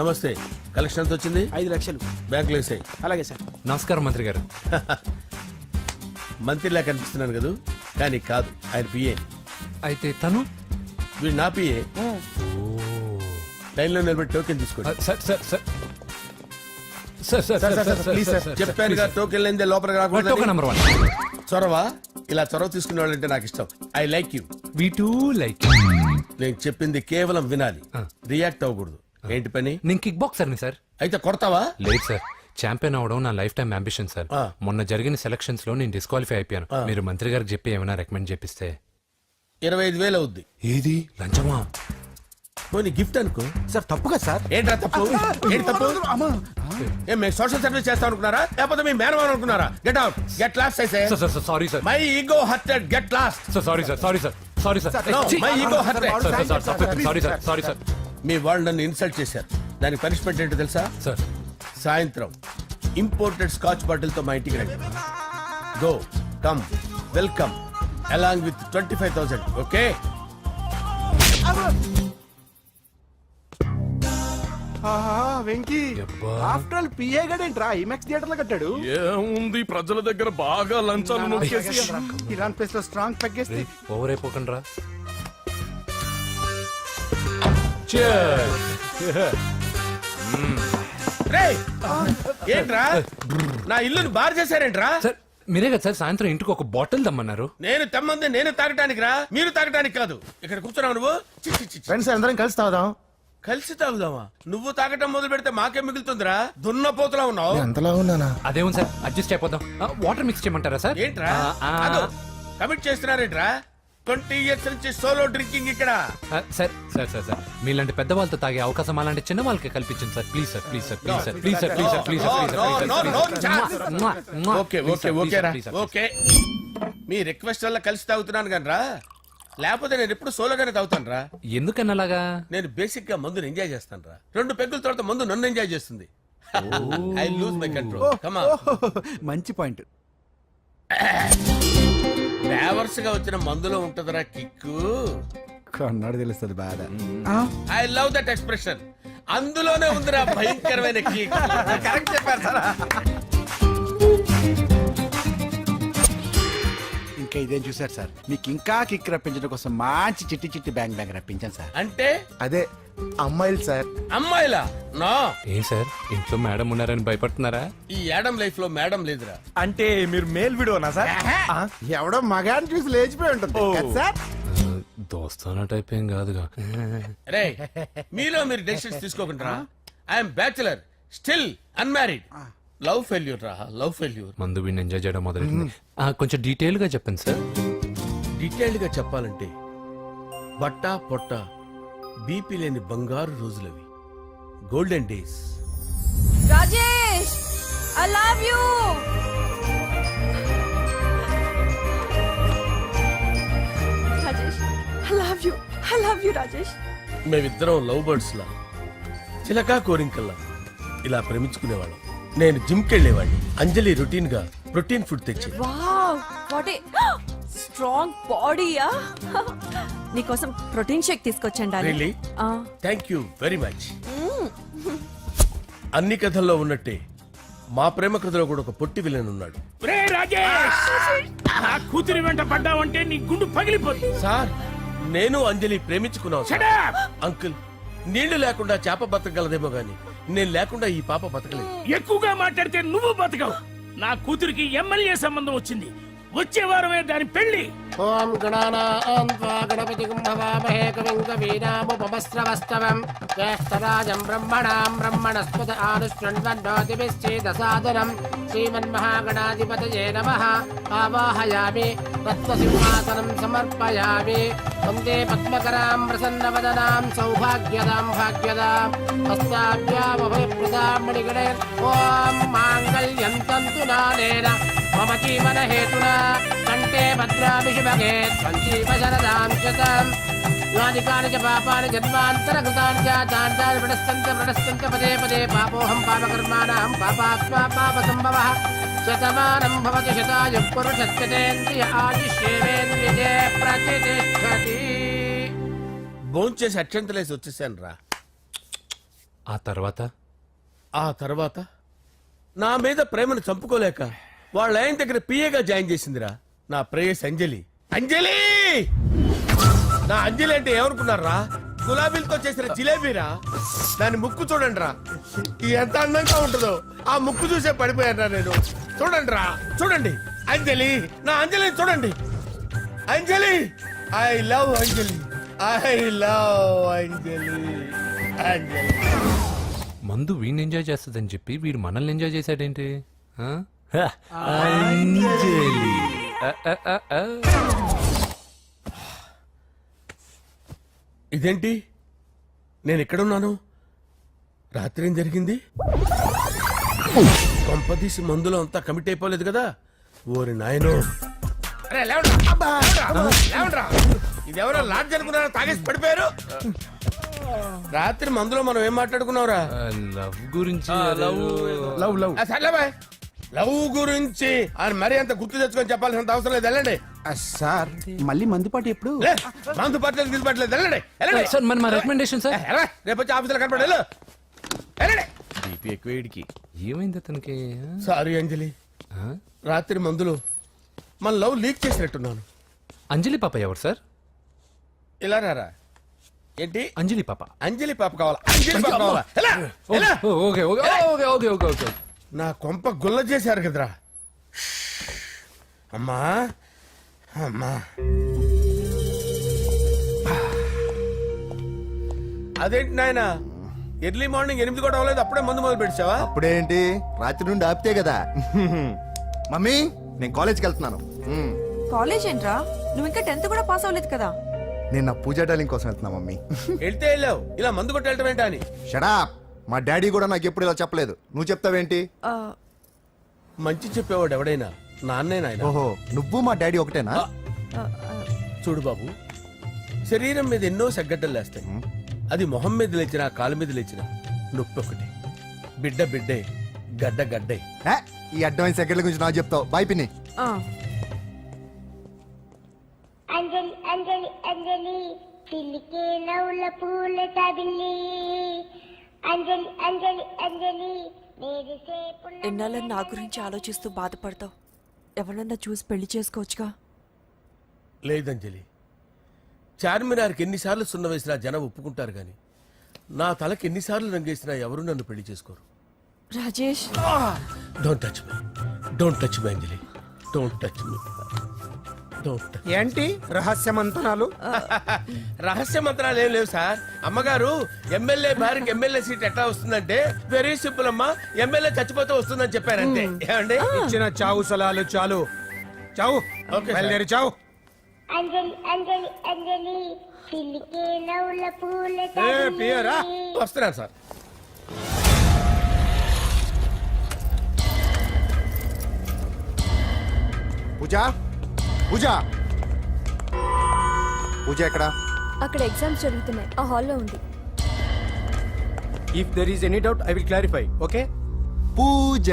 నమస్తే. కలెక్షన్ ఎంత వచ్చింది? 5 లక్షలు. బ్యాంకులో వేసాయి. అలాగే సార్. నమస్కారం మంత్రి గారు. మంత్రిలా కనిపిస్తున్నాను కదా, కానీ కాదు, ఆయన పిఏ. అయితే తను వీడు నా పిఏ. లైన్లో నిలబెట్టి టోకెన్ తీసుకోండి. Sir sir sir sir sir sir sir please sir. చెప్పాను కదా, టోకెన్ లేనిదే లోపలికి టోకెన్ రాకూడదు. నెంబర్ 1. చొరవ, ఇలా చొరవ తీసుకునే వాళ్ళంటే నాకు ఇష్టం. I like you. We two like. నేను చెప్పింది కేవలం వినాలి, రియాక్ట్ అవ్వకూడదు. ఏంటి పని? నేను కిక్ బాక్సర్ని సార్. అయితే కొడతావా? లేదు సార్, ఛాంపియన్ అవడం నా లైఫ్ టైం అంబిషన్ సార్. మొన్న జరిగిన సెలక్షన్స్ లో నేను డిస్క్వాలిఫై అయిపోయాను. మీరు మంత్రి గారికి చెప్పి ఏమైనా రికమెండ్ చేపిస్తే. 25,000 అవుద్ది. ఏది లంచమా? పోనీ గిఫ్ట్ అనుకో. సార్ తప్పుగా సార్. ఏంట్రా తప్పు? ఏంటి తప్పు? ఏం మేము సోషల్ సర్వీస్ చేస్తాం అనుకున్నారా, లేకపోతే మీ మేనమాన్ అనుకున్నారా? Get out, get lost. Sorry sir. My ego hurted, get lost. Sorry sir. Sorry sir. My ego hurted. Sorry sir. Sorry sir. మీ వాళ్ళు నన్ను ఇన్సల్ట్ చేశారు. దానికి పనిష్మెంట్ ఏంటో తెలుసా? సార్ సాయంత్రం ఇంపోర్టెడ్ స్కాచ్ బాటిల్ తో మా ఇంటికి రండి. Go, come, welcome along with 25,000. Okay? Venky యబ్బా. ఆఫ్టర్ ఆల్ పిఏ గడేంట్రా ఇమెక్స్ థియేటర్ లో కట్టాడు. ఏముంది, ప్రజల దగ్గర బాగా లంచాలు నొక్కేసి ఇరాన్ ప్లేస్ లో స్ట్రాంగ్ పెగ్గేస్తే ఓవర్ అయిపోకండి రా. రేయ్, ఏంట్రా నా ఇల్లుని బార్ చేశారేంట్రా? సార్ మీరే కదా సార్ సాయంత్రం ఇంటికి ఒక బాటిల్ దమ్మన్నారు. నేను తెమ్మంది నేను తాగటానికి రా, మీరు తాగటానికి కాదు. ఇక్కడ కూర్చున్నావు నువ్వు. చి, చి, చి, చి. ఫ్రెండ్స్ అందరం కలిసి తాగుదాం. కలిసి తాగుదామా? నువ్వు తాగటం మొదలు పెడితే మాకే మిగులుతుందిరా. దున్నపోతులా ఉన్నావు. ఎంతలా ఉన్నానా? అదేమో సార్ అడ్జస్ట్ అయిపోదాం. వాటర్ మిక్స్ చేయమంటారా సార్? ఏంట్రా కమిట్ చేస్తున్నారేంట్రా? 20 years నుంచి సోలో డ్రింకింగ్ ఇక్కడ. సార్ సార్ సార్ సార్ మీలాంటి పెద్ద వాళ్ళతో తాగే అవకాశం అలాంటి చిన్న వాళ్ళకి కల్పించండి sir. Please sir, please sir, please sir, please sir, please sir, please sir. Okay okay okay రా, ఓకే. మీ రిక్వెస్ట్ వల్ల కలిసి తాగుతున్నాను కానీ రా, లేకపోతే నేను ఎప్పుడు సోలోగానే తాగుతాను రా. ఎందుకన్నా అలాగా? నేను బేసిక్ గా మందుని ఎంజాయ్ చేస్తాను రా. 2 పెగ్గుల తర్వాత మందు నన్ను ఎంజాయ్ చేస్తుంది. I lose my control. Come on. మంచి పాయింట్. ఫ్లేవర్స్ గా వచ్చిన మందులో ఉంటదరా కిక్కు. కన్నాడు తెలుస్తుంది బాధ. I love that expression. అందులోనే ఉందిరా భయంకరమైన కిక్. కరెక్ట్ చెప్పారు సార్. ఇంకా ఇదేం చూసారు సార్, మీకు ఇంకా కిక్ రప్పించడం కోసం మంచి చిట్టి చిట్టి బ్యాంగ్ బ్యాంగ్ రప్పించాను సార్. అంటే అదే అమ్మాయిలు సార్. అమ్మాయిలా? నో. ఏం సార్ ఇంట్లో మేడం ఉన్నారని భయపడుతున్నారా? ఈ యాడమ్ లైఫ్ లో మేడం లేదురా. అంటే మీరు మేల్ వీడియోనా సార్? ఎవడో మగాన్ని చూసి లేచిపోయి ఉంటుంది కదా సార్. దోస్తానా టైప్ ఏం కాదుగా. రే, మీలో మీరు డెసిషన్స్ తీసుకోకుండా. I'm bachelor, still unmarried. Love failure రా, లవ్ ఫెయిల్యూర్. మందు వీడిని ఎంజాయ్ చేయడం మొదలైంది. కొంచెం డీటెయిల్ గా చెప్పండి సార్. డీటెయిల్డ్ గా చెప్పాలంటే బట్టా పొట్ట బీపీ లేని బంగారు రోజులవి, golden days. Rajesh, I love you. Rajesh, I love you. I love you, Rajesh. మేమిద్దరం లవ్ బర్డ్స్ లా, చిలకా కోరింకల్లా ఇలా ప్రేమించుకునేవాళ్ళం. నేను జిమ్ కెళ్ళేవాడిని. అంజలి రొటీన్ గా ప్రోటీన్ ఫుడ్ తెచ్చి. Wow, what a strong body, yeah. నీకోసం ప్రోటీన్ షేక్ తీసుకొచ్చండి. Really? Thank you very much. అన్ని కథల్లో ఉన్నట్టే మా ప్రేమ కథలో కూడా ఒక పొట్టి విలన్ ఉన్నాడు. కూతురి వెంట పడ్డావంటే నీ గుండు పగిలిపోతుంది. సార్, నేను అంజలి ప్రేమించుకున్నాను. అంకుల్, నీళ్లు లేకుండా చేప బతకగలదేమో గాని నేను లేకుండా ఈ పాప బతకలేదు. ఎక్కువగా మాట్లాడితే నువ్వు బతకవు. నా కూతురికి ఎమ్మెల్యే సంబంధం వచ్చింది. వచ్చే వారమే దాని పెళ్లి. ఓం గణానాం త్వా గణపతిం భవామహే కవిం కవీనాముపమస్రవస్తవం జ్యేష్ఠరాజం బ్రహ్మణాం బ్రహ్మణస్పత ఆనుష్ఠ్వన్నోతిభిశ్చేదసాదనం శ్రీమన్మహాగణాధిపతయే నమః. ఆవాహయామి తత్వసింహాసనం సమర్పయామి. వందే పద్మకరాం ప్రసన్నవదనాం సౌభాగ్యదాం భాగ్యదాం హస్తాభ్యామభయప్రదాం మణిగణే. ఓం మాంగళ్యం తంతు నానేన మమ జీవన హేతునా కంటే భద్రామి శుభగే సంజీవ శరదాం శతం. యాని కాని చ పాపాని జన్మాంతరకృతాని చాని ప్రణశ్యంత పదే పదే పాపోహం పాపకర్మాణం పాపాత్మా పాపసంభవః. శతమానం భవతి శతాయుః పురుషస్యేంద్రియ ఆయుష్యేంద్రియే ప్రతిష్టతి. భోంచేసి అక్షంతలేసి వచ్చేసాను రా. ఆ తర్వాత ఆ తర్వాత నా మీద ప్రేమను చంపుకోలేక వాళ్ళ ఆయన దగ్గర పిఏగా జాయిన్ చేసిందిరా నా ప్రేయస్ అంజలి. అంజలి నా అంజలి అంటే ఏమనుకున్నారా? గులాబీలతో చేసిన జిలేబీరా. దాని ముక్కు చూడండి రా, ఎంత అందంగా ఉంటుందో. ఆ ముక్కు చూసే పడిపోయారా నేను. చూడండి రా, చూడండి అంజలి, నా అంజలిని చూడండి. Anjali, I love Anjali, I love Anjali. Anjali మందు వీడిని ఎంజాయ్ చేస్తుందని చెప్పి వీడు మనల్ని ఎంజాయ్ చేశాడేంటి? ఆ? అంజలి. ఆ. ఇదేంటి, నేను ఎక్కడున్నాను? రాత్రి ఏం జరిగింది? కొంపదీసి మందులో అంతా కమిట్ అయిపోలేదు కదా? ఓరి నాయనో. అరే, లేవండ్రా. లేవండ్రా. ఇదెవరో లాడ్జ్ అనుకున్నారా? తాగేసి పడిపోయారు. రాత్రి మందులో మనం ఏం మాట్లాడుకున్నావురా? లవ్ గురించి సర్లే బాయ్, లవ్ గురించి ఆయన మరీ అంత గుర్తు తెచ్చుకొని చెప్పాల్సినంత అవసరం లేదు. వెళ్ళండి. సార్ మళ్ళీ మందుపాటి ఎప్పుడు? లే, మందు పట్టలేదు తీసుపట్టలేదు. వెళ్ళండి, వెళ్ళండి. సార్ మన రికమెండేషన్ సార్. ఎలా? రేపు వచ్చి ఆఫీసులో కనపడి వెళ్ళు. వెళ్ళండి. ఏమైంది అతనికి? సారీ అంజలి, ఆ? రాత్రి మందులో మన లవ్ లీక్ చేసినట్టున్నాను. అంజలి పాప ఎవరు సార్? ఇలా రారా. ఏంటి? అంజలి పాప. అంజలి పాప కావాలా? అంజలి పాప కావాలా? ఎలా? ఎలా? Okay okay okay okay okay okay. నా కొంప గుల్ల చేశారు కదరా. అమ్మా అమ్మా, అదేంటి నాయన, ఎర్లీ మార్నింగ్ 8 కూడా అవ్వలేదు, అప్పుడే మందు మొదలు పెట్టావా? అప్పుడేంటి, రాత్రి నుండి ఆపితే కదా. మమ్మీ, నేను కాలేజ్కి వెళ్తున్నాను. కాలేజ్ ఏంట్రా, నువ్వు ఇంకా 10th కూడా పాస్ అవ్వలేదు కదా. నేను నా పూజా డాలింగ్ కోసం వెళ్తున్నా మమ్మీ. వెళ్తే వెళ్ళావు, ఇలా మందు కొట్టి వెళ్ళటం ఏంటా అని. షడా, మా డాడీ కూడా నాకు ఎప్పుడు ఇలా చెప్పలేదు. నువ్వు చెప్తావేంటి? ఆ, మంచి చెప్పేవాడు ఎవడైనా నాన్నే నాయన. ఓహో, నువ్వు మా డాడీ ఒకటేనా? ఆ, ఆ, చూడు బాబు, శరీరం మీద ఎన్నో సగ్గడ్డలు లేస్తాయి. అది మొహం మీద లేచినా కాలు మీద లేచినా నొప్పి ఒకటి. బిడ్డ బిడ్డే, గడ్డ గడ్డే. ఏ, ఈ అడ్వాన్స్ సెకండ్ల గురించి నాకు చెప్తావు. బాయ్ పిన్ని. ఆ. అంజలి అంజలి అంజలి చిల్లికే నవ్వుల పూల తబిల్లి అంజలి అంజలి అంజలి ఎన్నాళ్ళని నా గురించి ఆలోచిస్తూ బాధపడతావు. ఎవరన్నా చూసి పెళ్లి చేసుకోవచ్చుగా. లేదంజలి, చార్మినార్కి ఎన్నిసార్లు సున్న వేసినా జనం ఒప్పుకుంటారు గాని నా తలకి ఎన్నిసార్లు రంగేసినా ఎవరు నన్ను పెళ్లి చేసుకోరు. Rajesh, don't touch me, don't touch me Anjali, don't touch me, don't. ఏంటి రహస్య మంతనాలు? రహస్య మంత్రాలు ఏం లేవు సార్. అమ్మగారు ఎమ్మెల్యే భార్యకి ఎమ్మెల్యే సీట్ ఎట్లా వస్తుందంటే వెరీ సింపుల్ అమ్మా, ఎమ్మెల్యే చచ్చిపోతే వస్తుందని చెప్పారంటే. ఏమండి? ఇచ్చిన చావు సలాలు చాలు. చావు. ఓకే, బయలుదేరి చావు. అంజలి అంజలి అంజలి చిల్లికే నవ్వుల పూల పియరా తబిల్లి వస్తున్నాను సార్. పూజ, పూజ, పూజ ఎక్కడా? అక్కడ ఎగ్జామ్స్ జరుగుతున్నాయి, ఆ హాల్లో ఉంది. If there is any doubt I will clarify. Okay Pooja.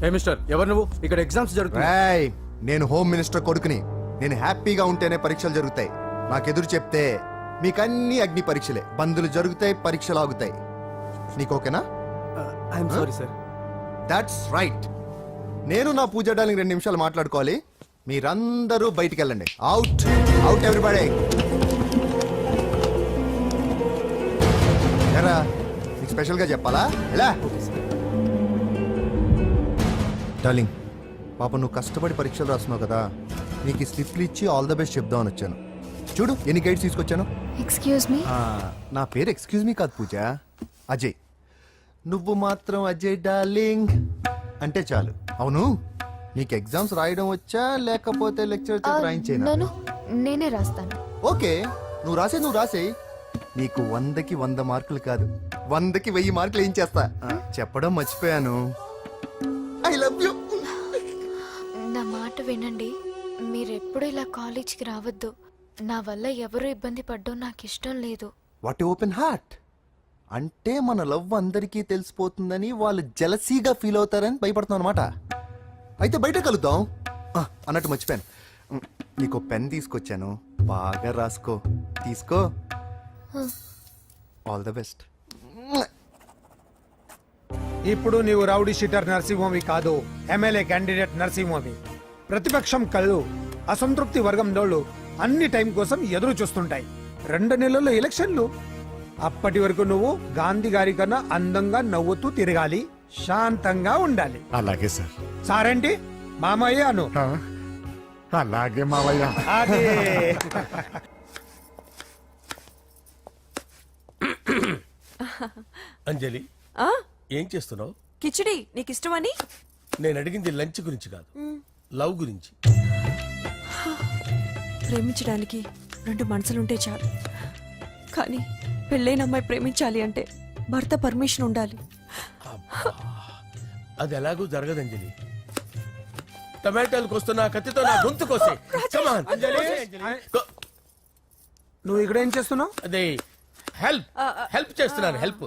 ఏ మిస్టర్, ఎవరు నువ్వు? ఇక్కడ ఎగ్జామ్స్ జరుగుతున్నాయి. రాయ్, నేను హోమ్ మినిస్టర్ కొడుకుని. నేను హ్యాపీగా ఉంటేనే పరీక్షలు జరుగుతాయి. నాకెదురు చెప్తే మీకన్నీ అగ్ని పరీక్షలే. బందులు జరుగుతాయి, పరీక్షలు ఆగుతాయి. నీకు ఓకేనా? I'm sorry sir. That's right. నేను నా పూజ డార్లింగ్ 2 నిమిషాలు మాట్లాడుకోవాలి. మీరందరూ బయటికి వెళ్ళండి. Out, out everybody. ఎరా, నీకు స్పెషల్గా చెప్పాలా? ఎలా డార్లింగ్, పాప నువ్వు కష్టపడి పరీక్షలు రాస్తున్నావు కదా, నీకు ఈ స్లిప్లు ఇచ్చి ఆల్ ద బెస్ట్ చెప్దామని వచ్చాను. చూడు ఎన్ని గైడ్స్ తీసుకొచ్చాను. Excuse me. నా పేరు ఎక్స్క్యూజ్ మీ కాదు పూజ, అజయ్. నువ్వు మాత్రం అజయ్ డార్లింగ్ అంటే చాలు. అవును, నీకు ఎగ్జామ్స్ రాయడం వచ్చా లేకపోతే లెక్చర్ రాయించేనా? నన్ను నేనే రాస్తాను. ఓకే, నువ్వు రాసేయి. నీకు 100కి 100 మార్కులు కాదు, 100కి 1000 మార్కులు ఏం చేస్తా. చెప్పడం మర్చిపోయాను, ఐ లవ్ యూ. నా మాట వినండి, మీరెప్పుడు ఇలా కాలేజ్కి రావద్దు. నా వల్ల ఎవరు ఇబ్బంది పడ్డం నాకు ఇష్టం లేదు. What open heart. అంటే మన లవ్ అందరికీ తెలిసిపోతుందని వాళ్ళు జలసీగా ఫీల్ అవుతారని భయపడుతున్నావు అనమాట. అయితే బయట కలుద్దాం. అన్నట్టు మర్చిపోయాను, నీకు పెన్ తీసుకొచ్చాను, బాగా రాసుకో. తీసుకో. All the best. ఇప్పుడు నీవు రౌడీ షీటర్ నరసింహవి కాదు, ఎమ్మెల్యే క్యాండిడేట్ నరసింహవి. ప్రతిపక్షం కళ్ళు అసంతృప్తి వర్గం డోళ్ళు అన్ని టైం కోసం ఎదురు చూస్తుంటాయి. 2 నెలల్లో ఎలక్షన్లు. అప్పటి వరకు నువ్వు గాంధీ గారి కన్నా అందంగా నవ్వుతూ తిరగాలి, శాంతంగా ఉండాలి. అలాగే సార్. సారేంటి మామయ్య అను. అలాగే మావయ్య. అదే అంజలి, ఆ ఏం చేస్తున్నావు? కిచిడి నీకు ఇష్టమని. నేను అడిగింది లంచ్ గురించి కాదు, లవ్ గురించి. ప్రేమించడానికి 2 మనసులుంటే చాలు, కానీ పెళ్ళైన అమ్మాయి ప్రేమించాలి అంటే భర్త పర్మిషన్ ఉండాలి. అది ఎలాగూ జరగదు అంజలి. టమాటాలు కోస్తున్నా కత్తితో నా గొంతు కోసే. Come on. Go. నువ్వు ఇక్కడ ఏం చేస్తున్నావు? అదే హెల్ప్ చేస్తున్నాను. హెల్ప్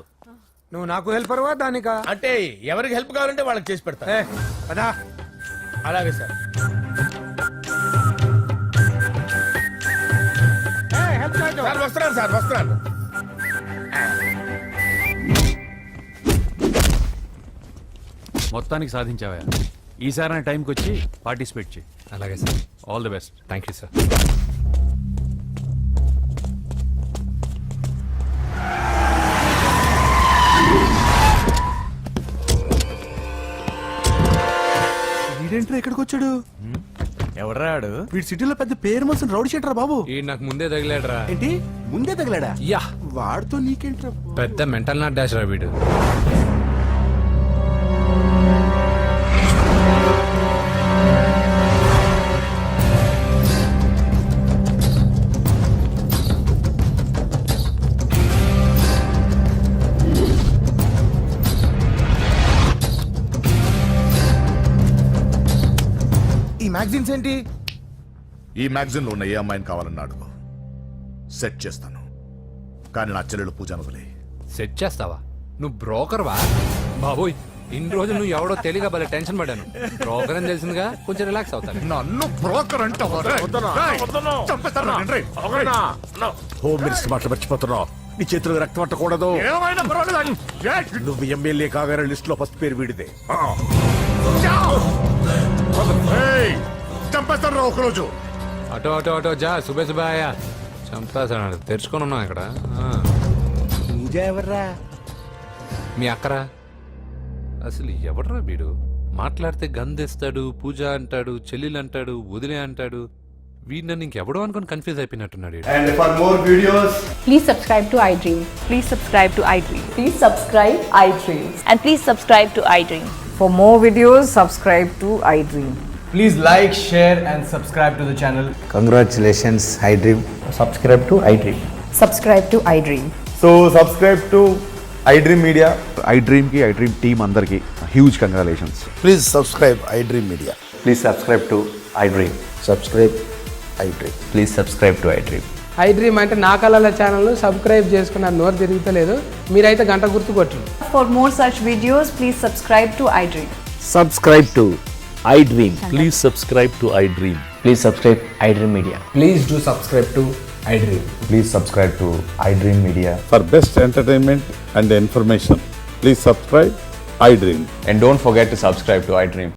నువ్వు నాకు హెల్పర్వా దానికా? అంటే ఎవరికి హెల్ప్ కావాలంటే వాళ్ళకి చేసి పెడతా. పదా. అలాగే సార్. సార్ వస్తున్నాను, సార్ వస్తున్నాను. మొత్తానికి సాధించావా? ఈసారి టైంకి వచ్చి పార్టిసిపేట్ చేయి. అలాగే sir. All the best. Thank you sir. వీడేంట్రా ఇక్కడికి వచ్చాడు? ఎవడ్రాడు? వీడి సిటీలో పెద్ద పేరు మోసిన రౌడీ షీటర్ బాబు. ఈ నాకు ముందే తగిలాడరా. ఏంటి ముందే తగిలాడా? యా, వాడితో నీకేంట్రా? పెద్ద మెంటల్ నాట్ డాష్ రా వీడు. ఈ మ్యాగజైన్స్ ఏంటి? ఈ మ్యాగజైన్ లో ఉన్న ఏ అమ్మాయిని కావాలన్నా అడుగు, సెట్ చేస్తాను. కానీ నా చెల్లెలు పూజ వదిలే. సెట్ చేస్తావా? నువ్వు బ్రోకర్ వా? బాబోయ్, ఇన్ని రోజులు నువ్వు ఎవడో తెలియక భలే టెన్షన్ పడ్డాను. బ్రోకర్ అని తెలిసిందిగా కొంచెం రిలాక్స్ అవుతాను. నన్ను బ్రోకర్ అంటే హోమ్ మినిస్టర్ మాట మర్చిపోతున్నావు. నీ చేతులకు రక్తం పట్టకూడదు. నువ్వు ఎమ్మెల్యే కాగానే లిస్ట్ లో ఫస్ట్ పేరు వీడిదే. చంపేస్తాను ఒకరోజు. అటో అటో అటో జా, సుబే సుబే ఆయా. చంపేస్తాడు. తెరుచుకొని ఉన్నాం ఇక్కడ. పూజ ఎవర్రా? మీ అక్కరా? అసలు ఎవడరా వీడు? మాట్లాడితే గంధేస్తాడు, పూజ అంటాడు, చెల్లెలు అంటాడు, వదిలే అంటాడు. వీడు నన్ను ఇంకెవడో అనుకుని confuse అయిపోయినట్టున్నాడు. And for more videos, Please subscribe to iDream. Please subscribe to iDream. Please subscribe iDream. And please subscribe to iDream. For more videos, subscribe to iDream. Please like, share and subscribe to the channel. congratulations, iDream. Subscribe to iDream. Subscribe to iDream. So subscribe to iDream Media. iDream ki iDream team andarki huge congratulations. Please subscribe iDream Media. Please subscribe to iDream. Subscribe iDream. Please subscribe to iDream. iDream అంటే నా కళల channel subscribe చేసుకున్న నోరు తిరుగుతలేదు. మీరైతే గంట గుర్తు కొట్టండి. For more such videos, please subscribe to iDream. Subscribe to iDream. Please subscribe to iDream. Please subscribe iDream Media. Please do subscribe to iDream. Please subscribe to iDream Media. For best entertainment and information, please subscribe iDream. And don't forget to subscribe to iDream.